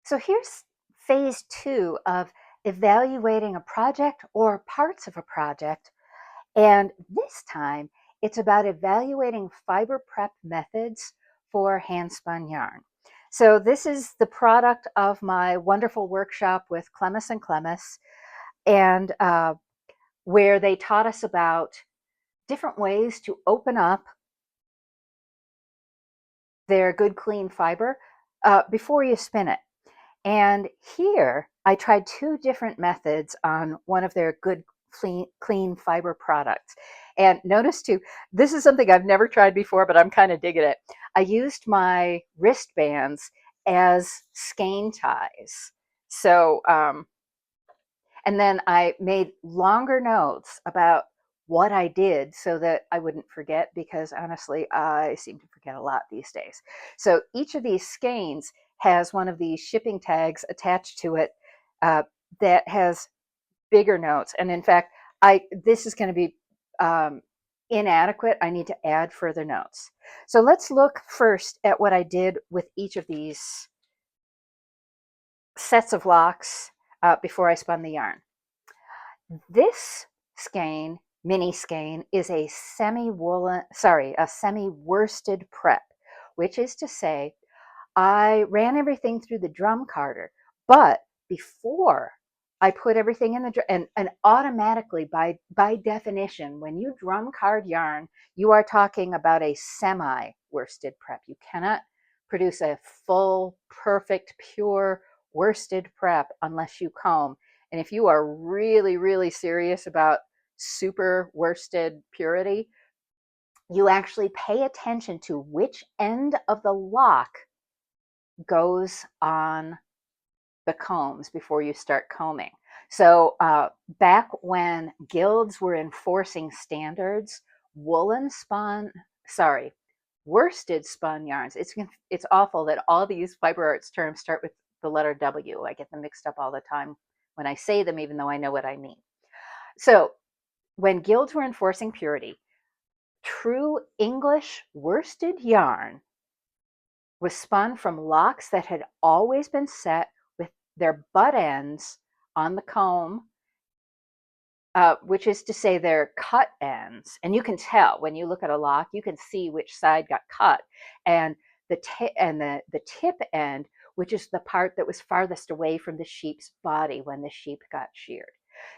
So here's phase two of evaluating a project or parts of a project. And this time it's about evaluating fiber prep methods for hand spun yarn. So this is the product of my wonderful workshop with Clemis and Clemis, and where they taught us about different ways to open up their good clean fiber before you spin it. And here I tried two different methods on one of their good clean fiber products. And notice too, this is something I've never tried before, but I'm kind of digging it. I used my wristbands as skein ties. So, and then I made longer notes about what I did so that I wouldn't forget, because honestly, I seem to forget a lot these days. So each of these skeins has one of these shipping tags attached to it that has bigger notes. And in fact, this is going to be inadequate. I need to add further notes. So let's look first at what I did with each of these sets of locks before I spun the yarn. This skein, mini skein, is a semi-worsted prep, which is to say, I ran everything through the drum carder, but before I put everything in the and automatically by definition, when you drum card yarn, you are talking about a semi-worsted prep. You cannot produce a full, perfect, pure worsted prep unless you comb. And if you are really, really serious about super worsted purity, you actually pay attention to which end of the lock goes on the combs before you start combing. So back when guilds were enforcing standards, woolen spun, sorry, worsted spun yarns. It's awful that all these fiber arts terms start with the letter W. I get them mixed up all the time when I say them, even though I know what I mean. So when guilds were enforcing purity, true English worsted yarn was spun from locks that had always been set with their butt ends on the comb, which is to say their cut ends. And you can tell when you look at a lock, you can see which side got cut. And the tip end, which is the part that was farthest away from the sheep's body when the sheep got sheared.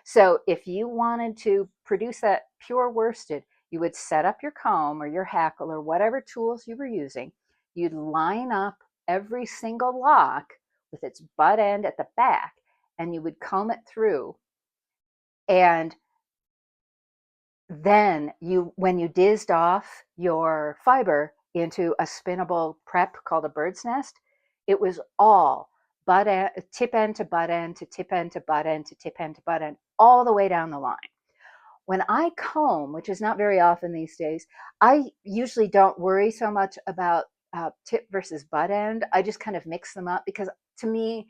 So if you wanted to produce that pure worsted, you would set up your comb or your hackle or whatever tools you were using. You'd line up every single lock with its butt end at the back, and you would comb it through. And then when you dizzed off your fiber into a spinnable prep called a bird's nest, it was all tip end to butt end to tip end to butt end to tip end to butt end, all the way down the line. When I comb, which is not very often these days, I usually don't worry so much about tip versus butt end. I just kind of mix them up, because to me,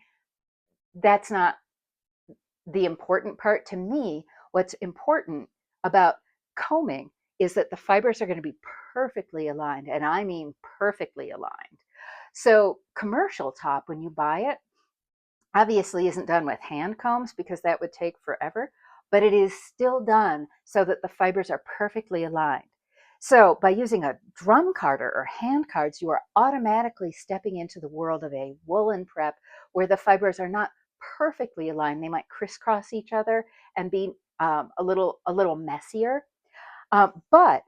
that's not the important part. To me, what's important about combing is that the fibers are going to be perfectly aligned, and I mean perfectly aligned. So commercial top, when you buy it, obviously isn't done with hand combs, because that would take forever, but it is still done so that the fibers are perfectly aligned. So by using a drum carder or hand cards, you are automatically stepping into the world of a woolen prep where the fibers are not perfectly aligned. They might crisscross each other and be a little messier. But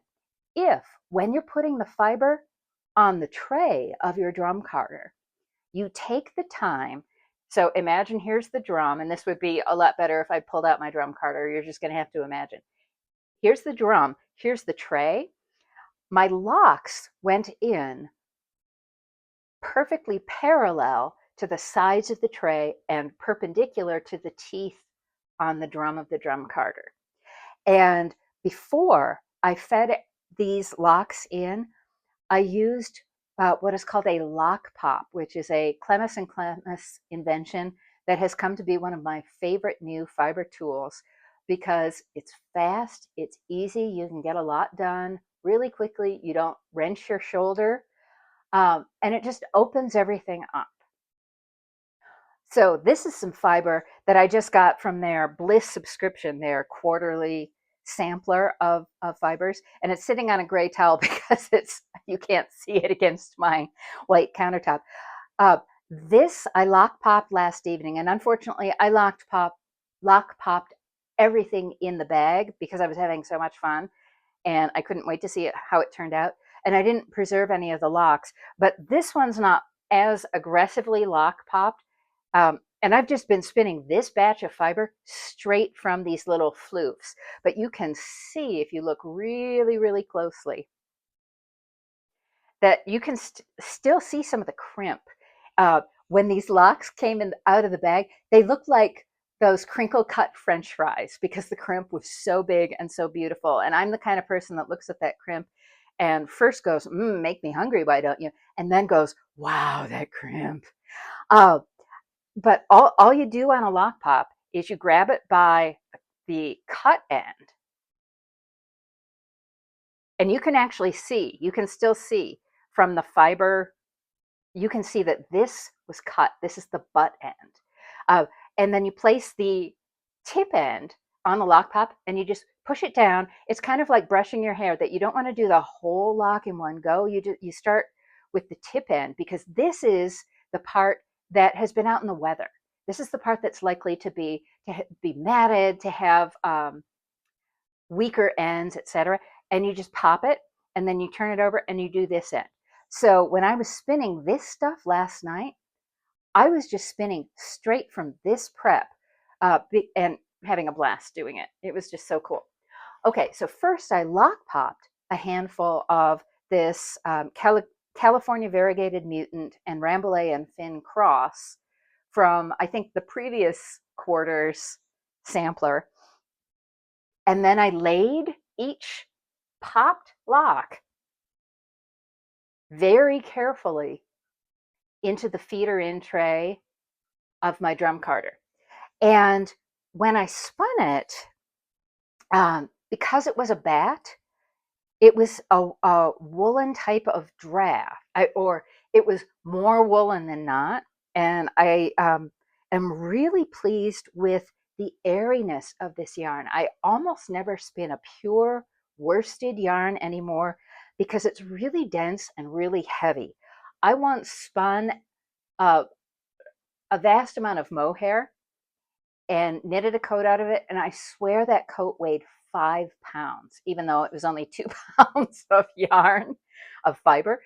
if, when you're putting the fiber on the tray of your drum carder, you take the time. So imagine here's the drum, and this would be a lot better if I pulled out my drum carder. You're just going to have to imagine. Here's the drum, here's the tray. My locks went in perfectly parallel to the sides of the tray and perpendicular to the teeth on the drum of the drum carder. And before I fed these locks in, I used what is called a lock pop, which is a Clemis and Clemis invention that has come to be one of my favorite new fiber tools, because it's fast, it's easy, you can get a lot done really quickly, you don't wrench your shoulder, and it just opens everything up. So this is some fiber that I just got from their Bliss subscription, their quarterly sampler of fibers. And it's sitting on a gray towel because you can't see it against my white countertop. Uh, this I lock popped last evening, and unfortunately I lock popped everything in the bag because I was having so much fun and I couldn't wait to see how it turned out. And I didn't preserve any of the locks, but this one's not as aggressively lock popped. And I've just been spinning this batch of fiber straight from these little floofs. But you can see if you look really, really closely that you can still see some of the crimp. When these locks came out of the bag, they looked like those crinkle cut French fries because the crimp was so big and so beautiful. And I'm the kind of person that looks at that crimp and first goes, make me hungry, why don't you? And then goes, wow, that crimp. Uh, but all you do on a lock pop is you grab it by the cut end, and you can actually see, you can still see from the fiber, you can see that this was cut. This is the butt end. Uh, and then you place the tip end on the lock pop and you just push it down. It's kind of like brushing your hair, that you don't want to do the whole lock in one go. You start with the tip end because this is the part that has been out in the weather. This is the part that's likely to be matted, to have weaker ends, etc. And you just pop it and then you turn it over and you do this end. So when I was spinning this stuff last night, I was just spinning straight from this prep and having a blast doing it. It was just so cool. Okay, so first I lock popped a handful of this California Variegated Mutant and Rambouillet and Finn Cross from, I think, the previous quarter's sampler. And then I laid each popped lock very carefully into the feeder in tray of my drum carder. And when I spun it, because it was a bat, it was a woolen type of draft, or it was more woolen than not. And I am really pleased with the airiness of this yarn. I almost never spin a pure worsted yarn anymore because it's really dense and really heavy. I once spun a vast amount of mohair and knitted a coat out of it, and I swear that coat weighed 5 pounds, even though it was only 2 pounds of yarn, of fiber,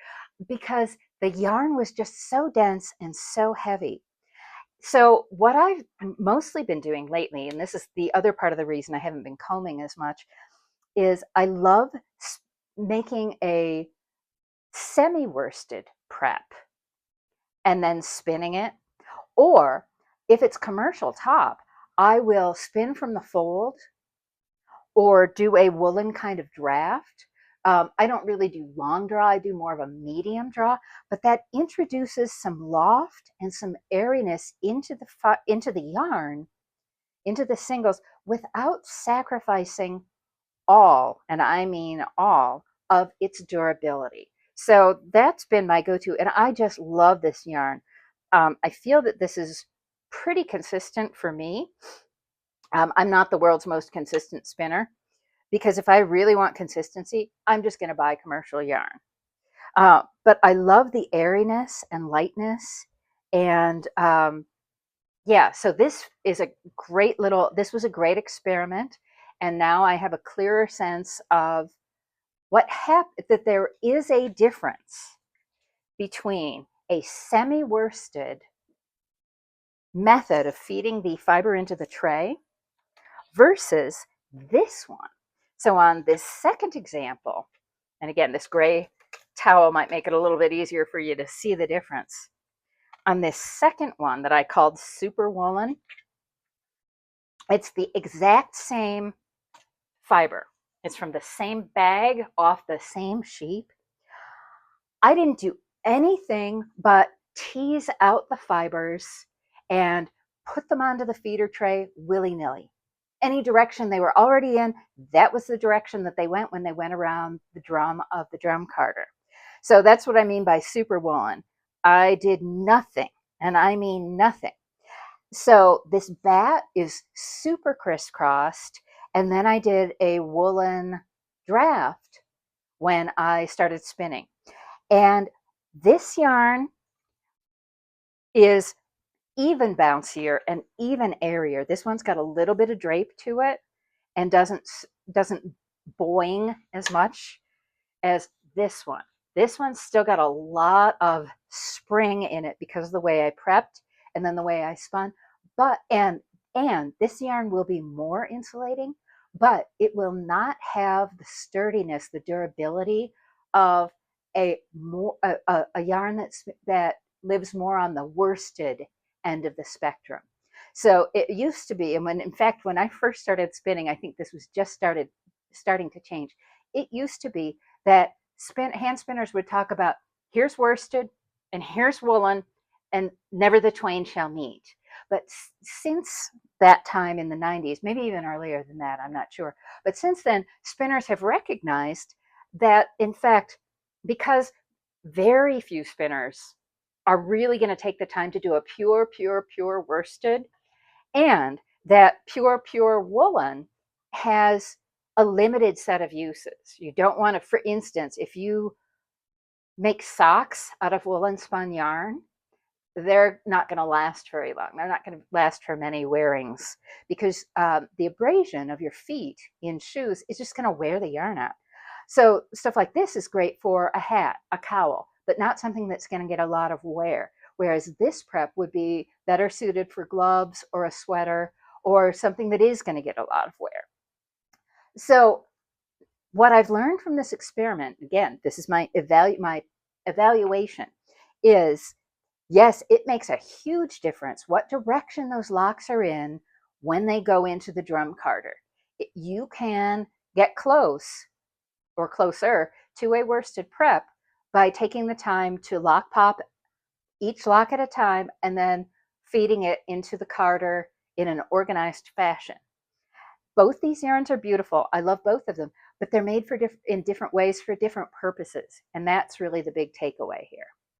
because the yarn was just so dense and so heavy. So what I've mostly been doing lately, and this is the other part of the reason I haven't been combing as much, is I love making a semi-worsted prep and then spinning it. Or if it's commercial top, I will spin from the fold or do a woolen kind of draft. I don't really do long draw, I do more of a medium draw, but that introduces some loft and some airiness into the yarn, into the singles, without sacrificing all, and I mean all, of its durability. So that's been my go-to, and I just love this yarn. I feel that this is pretty consistent for me. I'm not the world's most consistent spinner, because if I really want consistency, I'm just going to buy commercial yarn. But I love the airiness and lightness. And yeah, so this is this was a great experiment. And now I have a clearer sense of that there is a difference between a semi-worsted method of feeding the fiber into the tray versus this one. So on this second example, and again, this gray towel might make it a little bit easier for you to see the difference. On this second one that I called super-woollen, it's the exact same fiber. It's from the same bag, off the same sheep. I didn't do anything but tease out the fibers and put them onto the feeder tray willy-nilly. Any direction they were already in, that was the direction that they went when they went around the drum of the drum carder. So that's what I mean by super woolen. I did nothing, and I mean nothing, So this bat is super crisscrossed. And then I did a woolen draft when I started spinning. And this yarn is even bouncier and even airier. This one's got a little bit of drape to it and doesn't boing as much as this one. This one's still got a lot of spring in it because of the way I prepped and then the way I spun. But and this yarn will be more insulating, but it will not have the sturdiness, the durability of a yarn that lives more on the worsted end of the spectrum. So it used to be, and in fact when I first started spinning, I think this was just starting to change. It used to be that hand spinners would talk about, here's worsted and here's woolen, and never the twain shall meet. But since that time in the 90s, maybe even earlier than that, I'm not sure. But since then, spinners have recognized that, in fact, because very few spinners are really going to take the time to do a pure worsted, and that pure woolen has a limited set of uses. You don't want to, for instance, if you make socks out of woolen spun yarn, they're not going to last very long. They're not going to last for many wearings because the abrasion of your feet in shoes is just going to wear the yarn out. So stuff like this is great for a hat, a cowl, but not something that's going to get a lot of wear. Whereas this prep would be better suited for gloves or a sweater or something that is going to get a lot of wear. So what I've learned from this experiment, again, this is my evaluation, is yes, it makes a huge difference what direction those locks are in when they go into the drum carder. You can get close or closer to a worsted prep by taking the time to lock pop each lock at a time and then feeding it into the carder in an organized fashion. Both these yarns are beautiful. I love both of them, but they're made in different ways for different purposes. And that's really the big takeaway here.